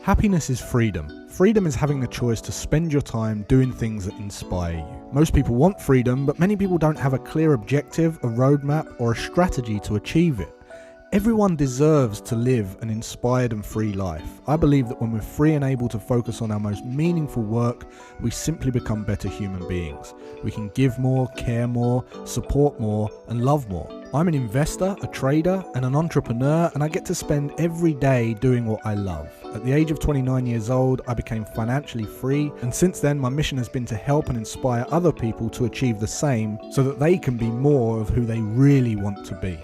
Happiness is freedom. Freedom is having the choice to spend your time doing things that inspire you. Most people want freedom, but many people don't have a clear objective, a roadmap, or a strategy to achieve it. Everyone deserves to live an inspired and free life. I believe that when we're free and able to focus on our most meaningful work, we simply become better human beings. We can give more, care more, support more, and love more. I'm an investor, a trader, and an entrepreneur, and I get to spend every day doing what I love. At the age of 29 years old, I became financially free, and since then my mission has been to help and inspire other people to achieve the same so that they can be more of who they really want to be.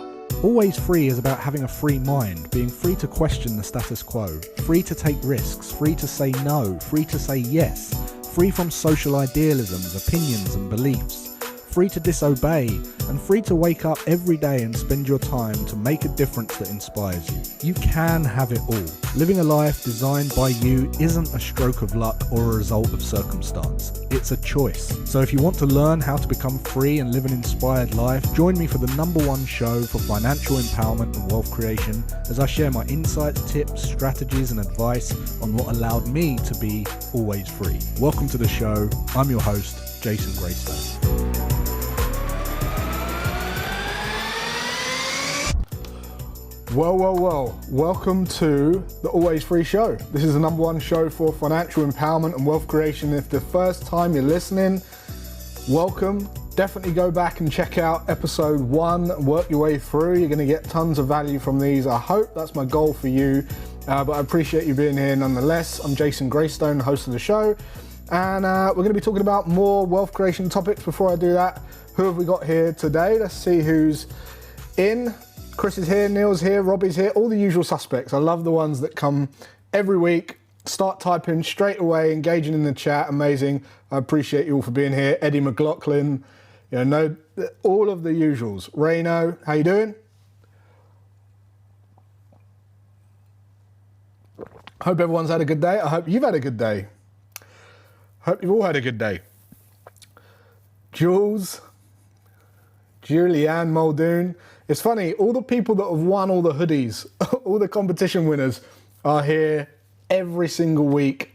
Always Free is about having a free mind, being free to question the status quo, free to take risks, free to say no, free to say yes, free from social idealisms, opinions and beliefs, free to disobey, and free to wake up every day and spend your time to make a difference that inspires you. You can have it all. Living a life designed by you isn't a stroke of luck or a result of circumstance. It's a choice. So if you want to learn how to become free and live an inspired life, join me for the #1 show for financial empowerment and wealth creation as I share my insights, tips, strategies and advice on what allowed me to be always free. Welcome to the show. I'm your host, Jason Graystone. Well, welcome to the Always Free Show. This is the #1 show for financial empowerment and wealth creation. If the first time you're listening, welcome. Definitely go back and check out episode 1 and work your way through. You're gonna get tons of value from these. I hope that's my goal for you, but I appreciate you being here nonetheless. I'm Jason Graystone, the host of the show, and we're gonna be talking about more wealth creation topics. Before I do that, who have we got here today? Let's see who's in. Chris is here, Neil's here, Robbie's here, all the usual suspects. I love the ones that come every week, start typing straight away, engaging in the chat, amazing. I appreciate you all for being here. Eddie McLaughlin, all of the usuals. Rayno, how you doing? Hope everyone's had a good day. I hope you've had a good day. Hope you've all had a good day. Jules, Julianne Muldoon. It's funny, all the people that have won all the hoodies, all the competition winners are here every single week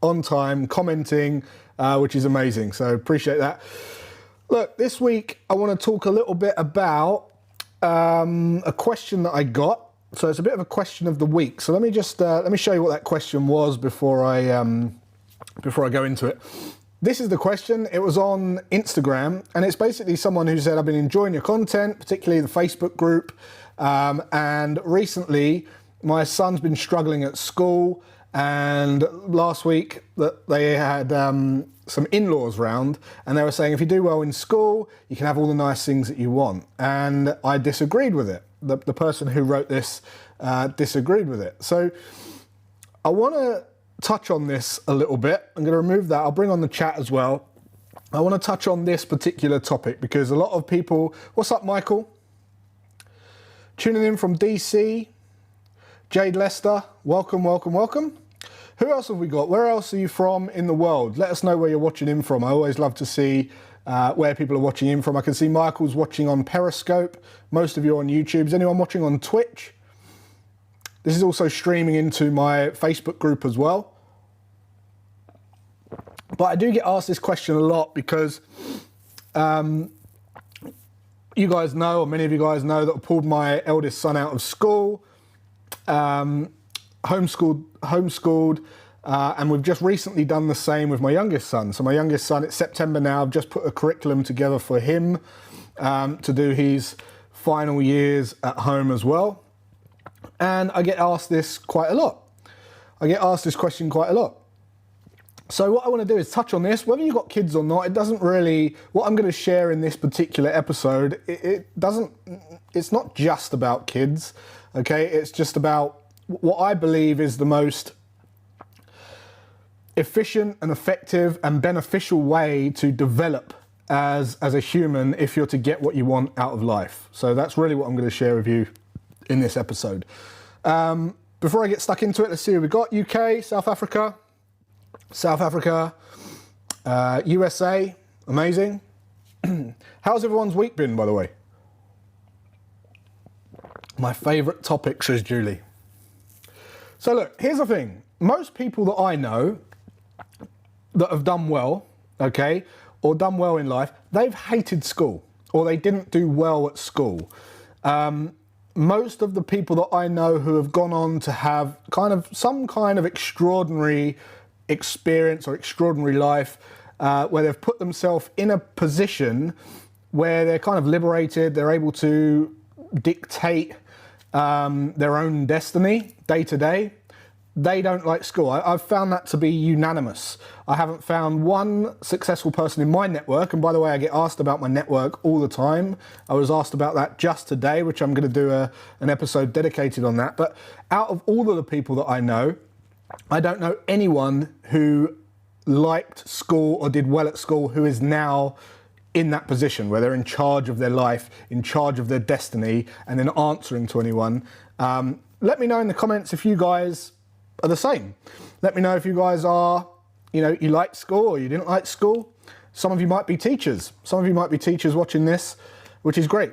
on time, commenting, which is amazing. So appreciate that. Look, this week I want to talk a little bit about a question that I got. So it's a bit of a question of the week. So let me show you what that question was before I go into it. This is the question. It was on Instagram, and it's basically someone who said, I've been enjoying your content, particularly the Facebook group, and recently my son's been struggling at school, and last week that they had some in-laws round, and they were saying if you do well in school, you can have all the nice things that you want. And I disagreed with it. The person who wrote this disagreed with it. So I want to touch on this a little bit. I'm going to remove that. I'll bring on the chat as well. I want to touch on this particular topic because a lot of people... What's up, Michael? Tuning in from DC. Jade Lester, welcome. Who else have we got? Where else are you from in the world? Let us know where you're watching in from. I always love to see where people are watching in from. I can see Michael's watching on Periscope. Most of you are on YouTube. Is anyone watching on Twitch? This is also streaming into my Facebook group as well. But I do get asked this question a lot because you guys know, or many of you guys know, that I pulled my eldest son out of school, homeschooled, and we've just recently done the same with my youngest son. So my youngest son, it's September now, I've just put a curriculum together for him to do his final years at home as well. And I get asked this quite a lot. I get asked this question quite a lot. So what I want to do is touch on this, whether you've got kids or not. It doesn't really, what I'm going to share in this particular episode, it's not just about kids, okay? It's just about what I believe is the most efficient and effective and beneficial way to develop as a human if you're to get what you want out of life. So that's really what I'm going to share with you in this episode. Before I get stuck into it, let's see who we got. UK, South Africa, USA, amazing. How's everyone's week been, by the way? My favourite topic, says Julie. So look, here's the thing. most people that I know that have done well, okay, or done well in life, they've hated school or they didn't do well at school. Most of the people that I know who have gone on to have some kind of extraordinary experience or extraordinary life, where they've put themselves in a position where they're kind of liberated, they're able to dictate their own destiny day to day. They don't like school. I've found that to be unanimous. I haven't found one successful person in my network, and by the way, I get asked about my network all the time. I was asked about that just today, which I'm going to do an episode dedicated on that. But out of all of the people that I know, I don't know anyone who liked school or did well at school who is now in that position where they're in charge of their life, in charge of their destiny, and then answering to anyone. Let me know in the comments if you guys are the same. Let me know if you guys are, you liked school or you didn't like school. Some of you might be teachers. Some of you might be teachers watching this, which is great.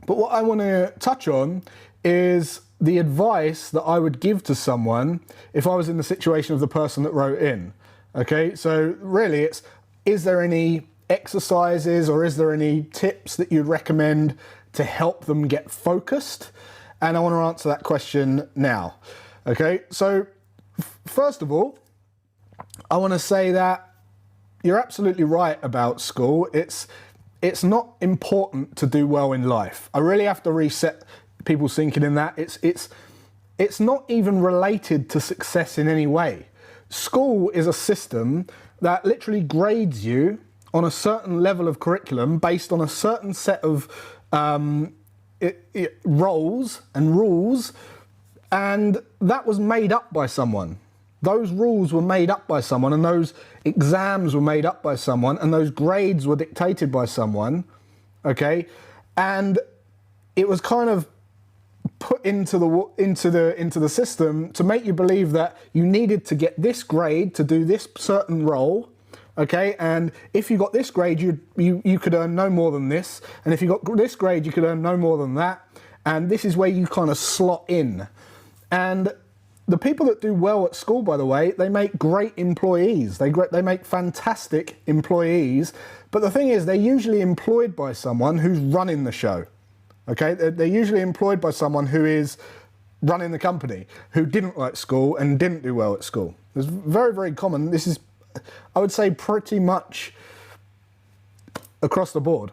But what I want to touch on is the advice that I would give to someone if I was in the situation of the person that wrote in. Okay, so really is there any exercises or is there any tips that you'd recommend to help them get focused? And I want to answer that question now. Okay, so first of all, I want to say that you're absolutely right about school. It's not important to do well in life. I really have to reset people's thinking in that. It's not even related to success in any way. School is a system that literally grades you on a certain level of curriculum based on a certain set of roles and rules, and that was made up by someone. Those rules were made up by someone, and those exams were made up by someone, and those grades were dictated by someone, okay? And it was kind of put into the system to make you believe that you needed to get this grade to do this certain role, okay? And if you got this grade, you could earn no more than this, and if you got this grade, you could earn no more than that, and this is where you kind of slot in. And the people that do well at school, by the way, they make great employees. They make fantastic employees. But the thing is, they're usually employed by someone who's running the show. Okay, they're usually employed by someone who is running the company, who didn't like school and didn't do well at school. It's very, very common. This is, I would say, pretty much across the board,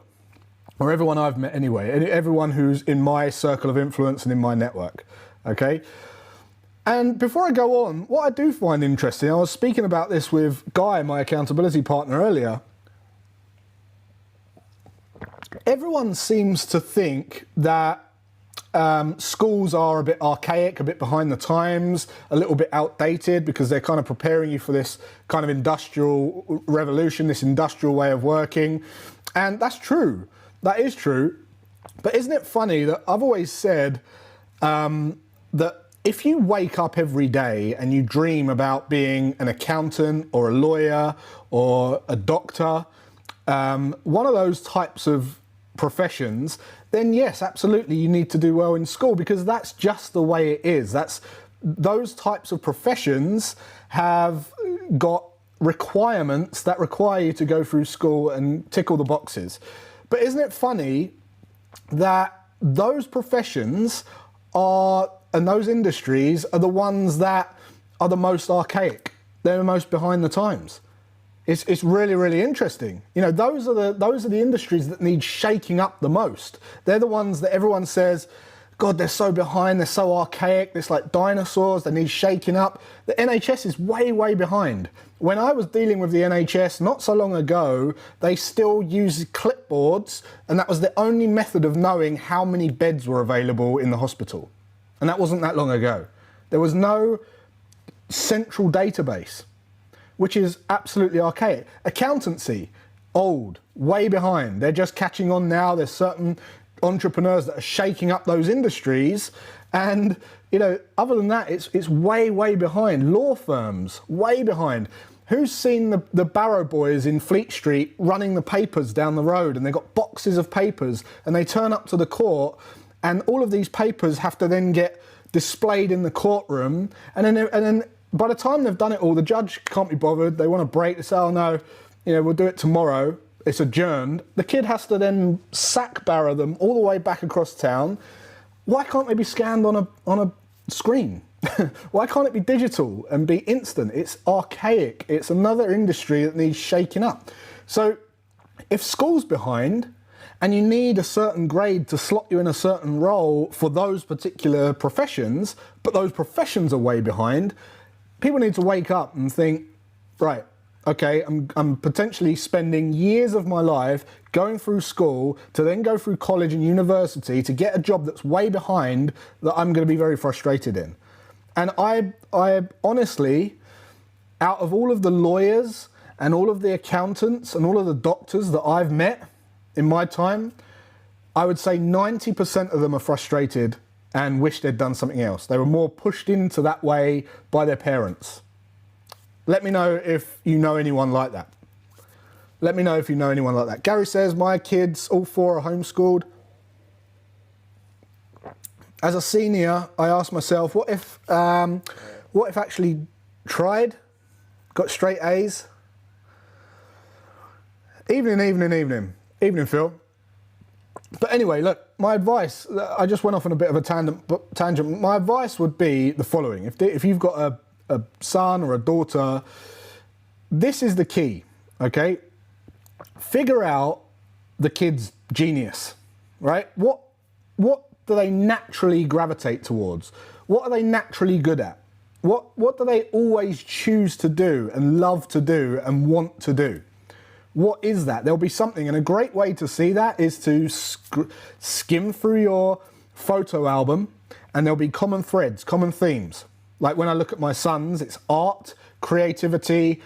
or everyone I've met anyway, everyone who's in my circle of influence and in my network. Okay. And before I go on, what I do find interesting, I was speaking about this with Guy, my accountability partner, earlier. Everyone seems to think that schools are a bit archaic, a bit behind the times, a little bit outdated, because they're kind of preparing you for this kind of industrial revolution, this industrial way of working. And that's true. That is true. But isn't it funny that I've always said that if you wake up every day and you dream about being an accountant or a lawyer or a doctor, one of those types of professions, then yes, absolutely, you need to do well in school, because that's just the way it is. Those types of professions have got requirements that require you to go through school and tick all the boxes. But isn't it funny that those professions and those industries are the ones that are the most archaic? They're the most behind the times. It's really, really interesting. Those are the industries that need shaking up the most. They're the ones that everyone says, God, they're so behind, they're so archaic, it's like dinosaurs, they need shaking up. The NHS is way, way behind. When I was dealing with the NHS not so long ago, they still used clipboards, and that was the only method of knowing how many beds were available in the hospital. And that wasn't that long ago. There was no central database, which is absolutely archaic. Accountancy, old, way behind. They're just catching on now. There's certain entrepreneurs that are shaking up those industries. And, other than that, it's way, way behind. Law firms, way behind. Who's seen the Barrow boys in Fleet Street running the papers down the road, and they've got boxes of papers, and they turn up to the court, and all of these papers have to then get displayed in the courtroom, and then by the time they've done it all, the judge can't be bothered. They want to break. They say, oh no, we'll do it tomorrow. It's adjourned. The kid has to then sack barra them all the way back across town. Why can't they be scanned on a screen? Why can't it be digital and be instant? It's archaic. It's another industry that needs shaking up. So if school's behind and you need a certain grade to slot you in a certain role for those particular professions, but those professions are way behind, people need to wake up and think, right, okay, I'm potentially spending years of my life going through school to then go through college and university to get a job that's way behind that I'm going to be very frustrated in. And I honestly, out of all of the lawyers and all of the accountants and all of the doctors that I've met in my time, I would say 90% of them are frustrated and wish they'd done something else. They were more pushed into that way by their parents. Let me know if you know anyone like that. Let me know if you know anyone like that. Gary says, my kids, all 4 are homeschooled. As a senior, I asked myself, what if actually tried, got straight A's? Evening, Phil. But anyway, look, my advice, I just went off on a bit of a tangent. My advice would be the following. If you've got a son or a daughter, this is the key, okay? Figure out the kid's genius, right? What do they naturally gravitate towards? What are they naturally good at? What do they always choose to do and love to do and want to do? What is that? There'll be something, and a great way to see that is to skim through your photo album, and there'll be common threads, common themes. Like when I look at my sons, it's art, creativity,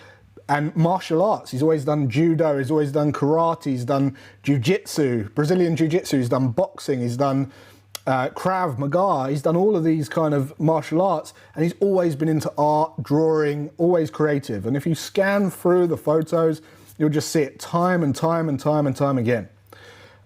and martial arts. He's always done judo, he's always done karate, he's done jiu-jitsu, Brazilian jiu-jitsu, he's done boxing, he's done Krav Maga, he's done all of these kind of martial arts, and he's always been into art, drawing, always creative. And if you scan through the photos, you'll just see it time and time again.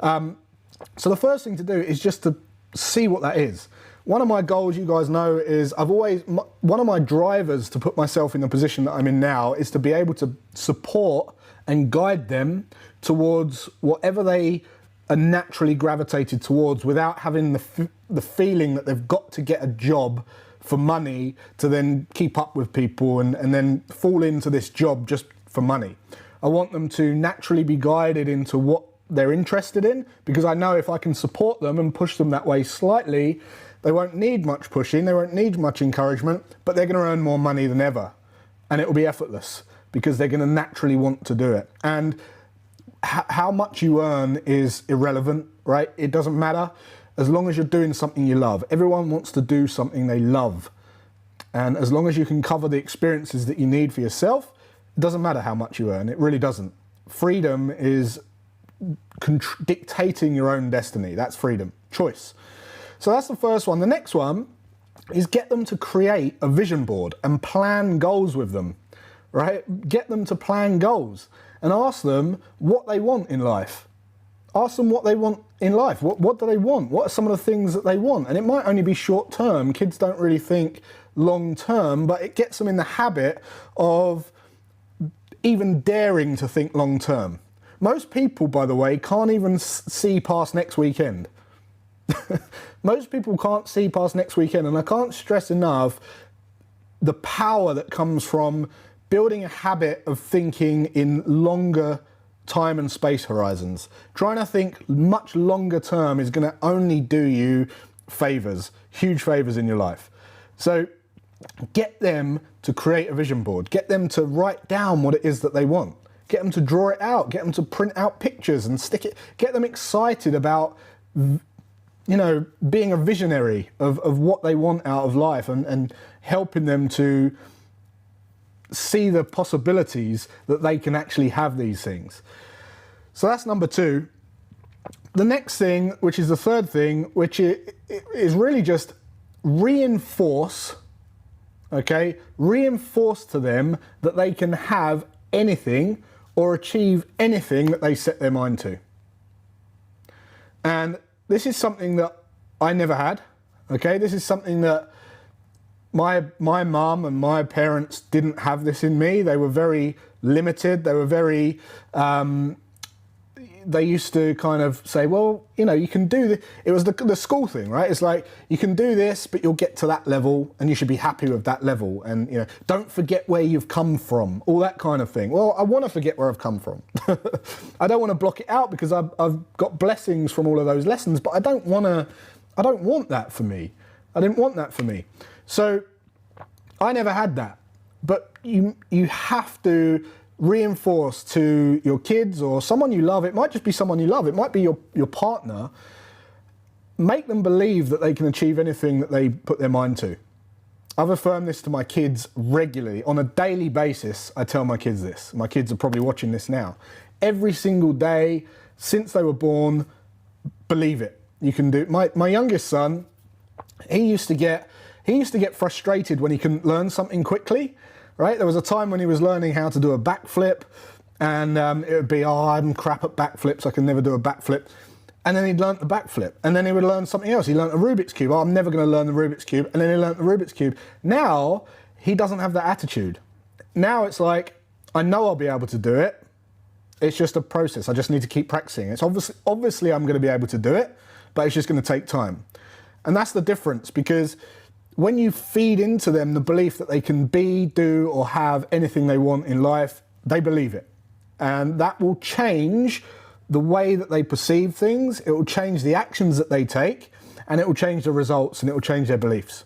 So the first thing to do is just to see what that is. One of my goals, you guys know, is one of my drivers to put myself in the position that I'm in now is to be able to support and guide them towards whatever they are naturally gravitated towards without having the feeling that they've got to get a job for money to then keep up with people and then fall into this job just for money. I want them to naturally be guided into what they're interested in, because I know if I can support them and push them that way slightly, they won't need much pushing, they won't need much encouragement, but they're going to earn more money than ever. And it will be effortless because they're going to naturally want to do it. And how much you earn is irrelevant, right? It doesn't matter as long as you're doing something you love. Everyone wants to do something they love. And as long as you can cover the experiences that you need for yourself, it doesn't matter how much you earn. It really doesn't. Freedom is dictating your own destiny. That's freedom, choice. So that's the first one. The next one is get them to create a vision board and plan goals with them, right? Get them to plan goals and ask them what they want in life. Ask them what they want in life. What do they want? What are some of the things that they want? And it might only be short term. Kids don't really think long term, but it gets them in the habit of even daring to think long term. Most people, by the way, can't even see past next weekend. Most people can't see past next weekend, and I can't stress enough the power that comes from building a habit of thinking in longer time and space horizons. Trying to think much longer term is going to only do you favors, huge favors in your life. So get them to create a vision board. Get them to write down what it is that they want. Get them to draw it out. Get them to print out pictures and stick it. Get them excited about, being a visionary of what they want out of life and helping them to see the possibilities that they can actually have these things. So that's number 2. The next thing, which is the third thing, which is really just reinforce to them that they can have anything or achieve anything that they set their mind to. And this is something that I never had, okay? This is something that my mum and my parents didn't have this in me. They were very limited. They were very, they used to kind of say, well, you know, you can do this. It was the school thing, right? It's like, you can do this, but you'll get to that level and you should be happy with that level. And, you know, don't forget where you've come from, all that kind of thing. Well, I want to forget where I've come from. I don't want to block it out because I've got blessings from all of those lessons, but I don't want that for me. I didn't want that for me. So I never had that. But you have to reinforce to your kids or someone you love. It might just be someone you love. It might be your partner. Make them believe that they can achieve anything that they put their mind to. I've affirmed this to my kids regularly. On a daily basis, I tell my kids this. My kids are probably watching this now. Every single day since they were born, believe it. You can do. My youngest son, he used to get frustrated when he couldn't learn something quickly. Right? There was a time when he was learning how to do a backflip, and it would be, oh, I'm crap at backflips, I can never do a backflip. And then he'd learn the backflip, and then he would learn something else. He learned a Rubik's Cube. Oh, I'm never going to learn the Rubik's Cube. And then he learned the Rubik's Cube. Now, he doesn't have that attitude. Now it's like, I know I'll be able to do it. It's just a process. I just need to keep practicing. It's obviously I'm going to be able to do it, but it's just going to take time. And that's the difference, because when you feed into them the belief that they can be, do, or have anything they want in life, they believe it. And that will change the way that they perceive things, it will change the actions that they take, and it will change the results, and it will change their beliefs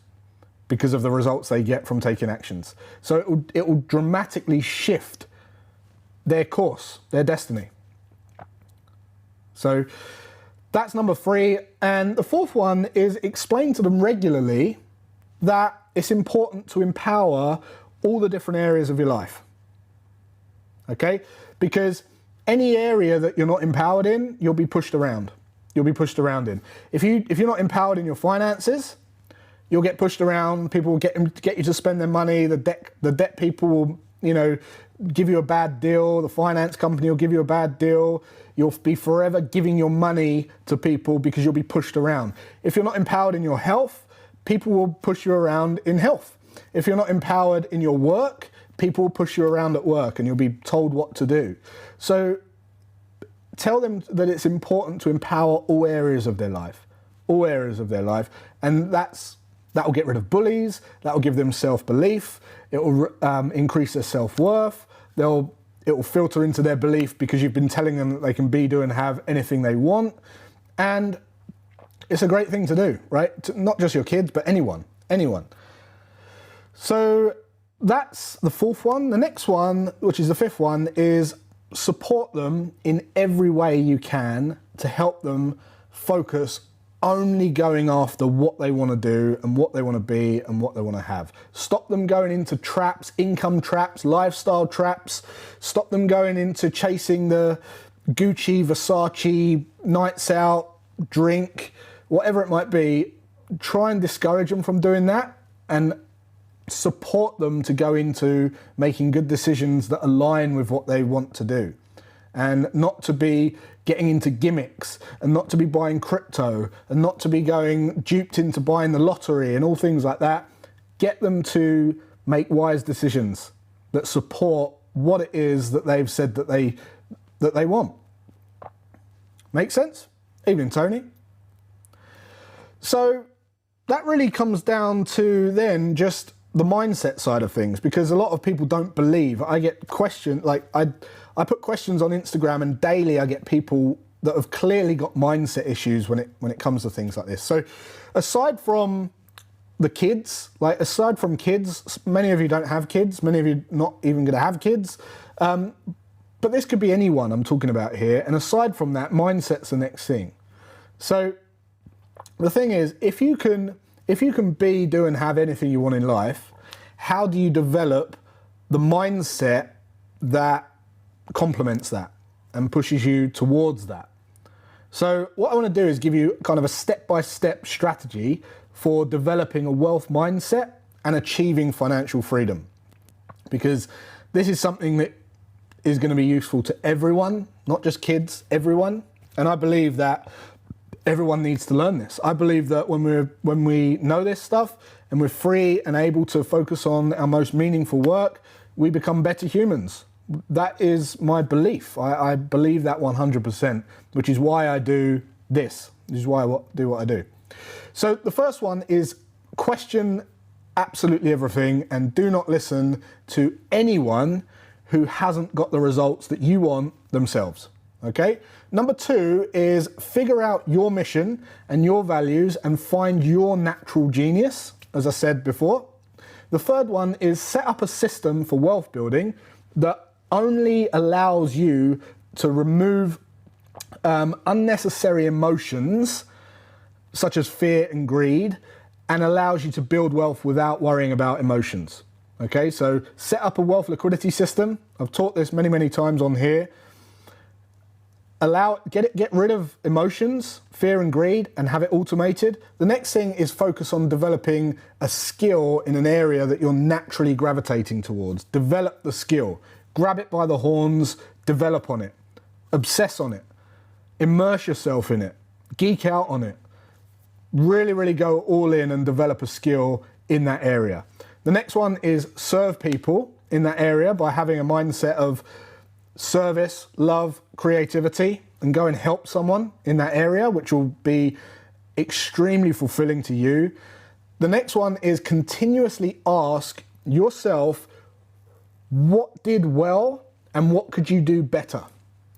because of the results they get from taking actions. So it will dramatically shift their course, their destiny. So that's number 3. And the 4th one is explain to them regularly that it's important to empower all the different areas of your life. Okay? Because any area that you're not empowered in, you'll be pushed around. You'll be pushed around in. If you're not empowered in your finances, you'll get pushed around. People will get you to spend their money. The debt people will, you know, give you a bad deal. The finance company will give you a bad deal. You'll be forever giving your money to people because you'll be pushed around. If you're not empowered in your health, people will push you around in health. If you're not empowered in your work, people will push you around at work and you'll be told what to do. So tell them that it's important to empower all areas of their life, and that will get rid of bullies, that will give them self-belief, it will increase their self-worth, it will filter into their belief because you've been telling them that they can be, do, and have anything they want. And it's a great thing to do, right? Not just your kids, but anyone. So that's the 4th one. The next one, which is the 5th one, is support them in every way you can to help them focus only going after what they want to do and what they want to be and what they want to have. Stop them going into traps, income traps, lifestyle traps. Stop them going into chasing the Gucci, Versace, nights out, drink, whatever it might be. Try and discourage them from doing that and support them to go into making good decisions that align with what they want to do, and not to be getting into gimmicks, and not to be buying crypto, and not to be going duped into buying the lottery and all things like that. Get them to make wise decisions that support what it is that they've said that they want. Make sense? Evening, Tony. So that really comes down to then just the mindset side of things, because a lot of people don't believe. I get questions, like I put questions on Instagram, and daily I get people that have clearly got mindset issues when it comes to things like this. So aside from kids, many of you don't have kids, many of you not even going to have kids, but this could be anyone I'm talking about here. And aside from that, mindset's the next thing. So the thing is, if you can be, do, and have anything you want in life, how do you develop the mindset that complements that and pushes you towards that? So what I want to do is give you kind of a step-by-step strategy for developing a wealth mindset and achieving financial freedom, because this is something that is going to be useful to everyone, not just kids, everyone. And I believe that everyone needs to learn this. I believe that when we know this stuff and we're free and able to focus on our most meaningful work, we become better humans. That is my belief. I believe that 100%, which is why I do this. This is why I do what I do. So the first one is question absolutely everything and do not listen to anyone who hasn't got the results that you want themselves. Okay? Number 2 is figure out your mission and your values and find your natural genius, as I said before. The third one is set up a system for wealth building that only allows you to remove unnecessary emotions such as fear and greed and allows you to build wealth without worrying about emotions. Okay, so set up a wealth liquidity system. I've taught this many, many times on here. Get rid of emotions, fear and greed, and have it automated. The next thing is focus on developing a skill in an area that you're naturally gravitating towards. Develop the skill. Grab it by the horns, develop on it. Obsess on it. Immerse yourself in it. Geek out on it. Really, really go all in and develop a skill in that area. The next one is serve people in that area by having a mindset of service, love, creativity, and go and help someone in that area, which will be extremely fulfilling to you. The next one is continuously ask yourself, what did well and what could you do better?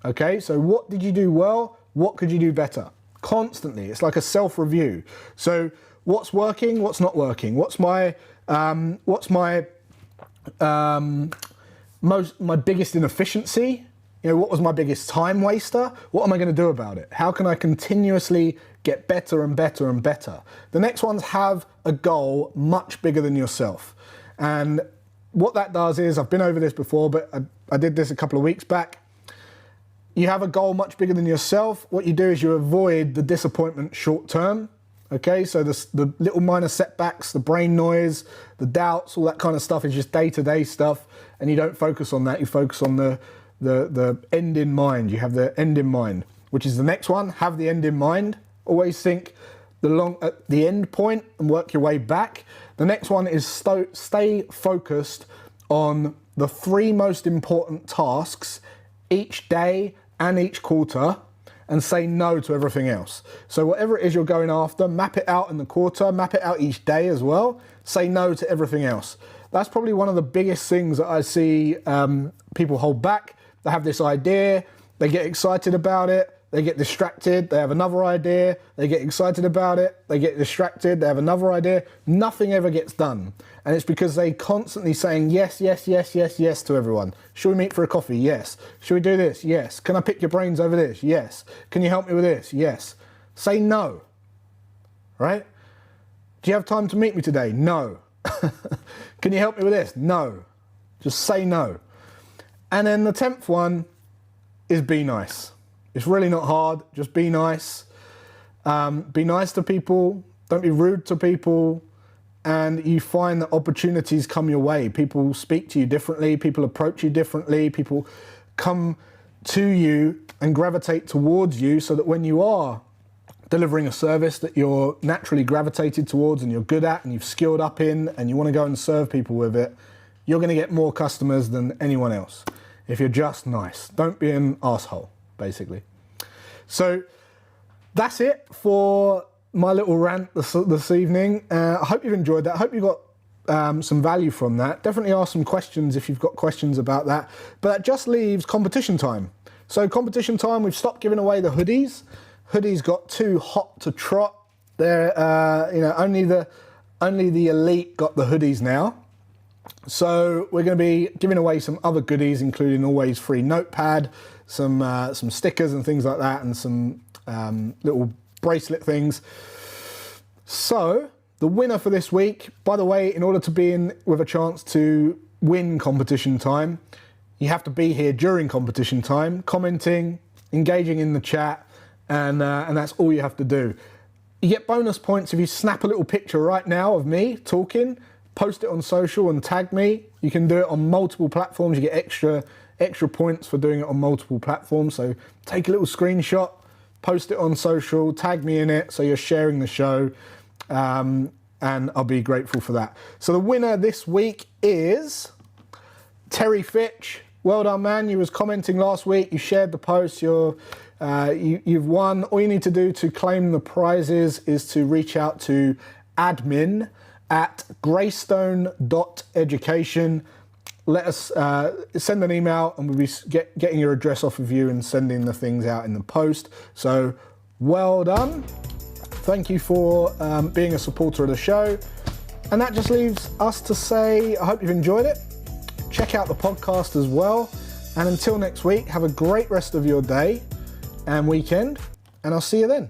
Okay, so what did you do well? What could you do better? Constantly, it's like a self-review. So what's working, what's not working? What's my biggest inefficiency? You know, what was my biggest time waster? What am I going to do about it? How can I continuously get better and better and better? The next one's have a goal much bigger than yourself. And what that does is, I've been over this before, but I did this a couple of weeks back. You have a goal much bigger than yourself. What you do is you avoid the disappointment short term. Okay, so the little minor setbacks, the brain noise, the doubts, all that kind of stuff is just day-to-day stuff, and you don't focus on that. You focus on the end in mind. You have the end in mind, which is the next one. Have the end in mind. Always think at the end point and work your way back. The next one is stay focused on the 3 most important tasks each day and each quarter, and say no to everything else. So whatever it is you're going after, map it out in the quarter, map it out each day as well. Say no to everything else. That's probably one of the biggest things that I see people hold back. They have this idea, they get excited about it, they get distracted, they have another idea, they get excited about it, they get distracted, they have another idea. Nothing ever gets done. And it's because they constantly saying yes, yes, yes, yes, yes to everyone. Should we meet for a coffee? Yes. Should we do this? Yes. Can I pick your brains over this? Yes. Can you help me with this? Yes. Say no. Right? Do you have time to meet me today? No. Can you help me with this? No. Just say no. And then the 10th one is be nice. It's really not hard. Just be nice. Be nice to people. Don't be rude to people. And you find that opportunities come your way. People speak to you differently. People approach you differently. People come to you and gravitate towards you, so that when you are delivering a service that you're naturally gravitated towards and you're good at and you've skilled up in and you want to go and serve people with it, you're going to get more customers than anyone else if you're just nice. Don't be an asshole, basically. So that's it for my little rant this evening. I hope you've enjoyed that. I hope you got some value from that. Definitely ask some questions if you've got questions about that. But that just leaves competition time. So competition time, we've stopped giving away the hoodies. Hoodies got too hot to trot. They're only the elite got the hoodies now. So we're going to be giving away some other goodies, including always free notepad, some stickers and things like that, and some little bracelet things. So the winner for this week, by the way, in order to be in with a chance to win competition time, you have to be here during competition time, commenting, engaging in the chat, and that's all you have to do. You get bonus points if you snap a little picture right now of me talking, post it on social and tag me. You can do it on multiple platforms. You get extra points for doing it on multiple platforms. So take a little screenshot, post it on social, tag me in it so you're sharing the show, and I'll be grateful for that. So the winner this week is Terry Fitch. Well done, man. You was commenting last week. You shared the post. You've won. All you need to do to claim the prizes is to reach out to admin@graystone.education. Let us send an email, and we'll be getting your address off of you and sending the things out in the post. So well done. Thank you for being a supporter of the show. And that just leaves us to say, I hope you've enjoyed it. Check out the podcast as well. And until next week, have a great rest of your day and weekend, and I'll see you then.